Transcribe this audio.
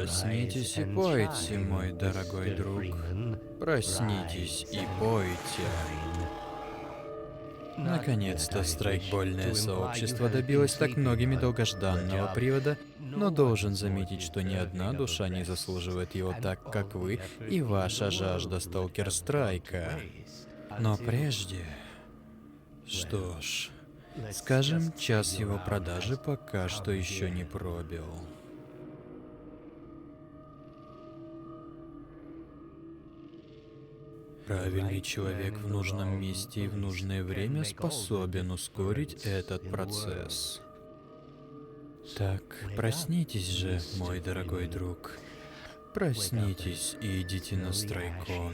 Проснитесь и пойте, мой дорогой друг. Проснитесь и пойте. Наконец-то страйкбольное сообщество добилось так многими долгожданного привода, но должен заметить, что ни одна душа не заслуживает его так, как вы и ваша жажда Сталкер-страйка. Но прежде... Что ж... Скажем, час его продажи пока что еще не пробил. Правильный человек в нужном месте и в нужное время способен ускорить этот процесс. Так, проснитесь же, мой дорогой друг. Проснитесь и идите на Страйкон.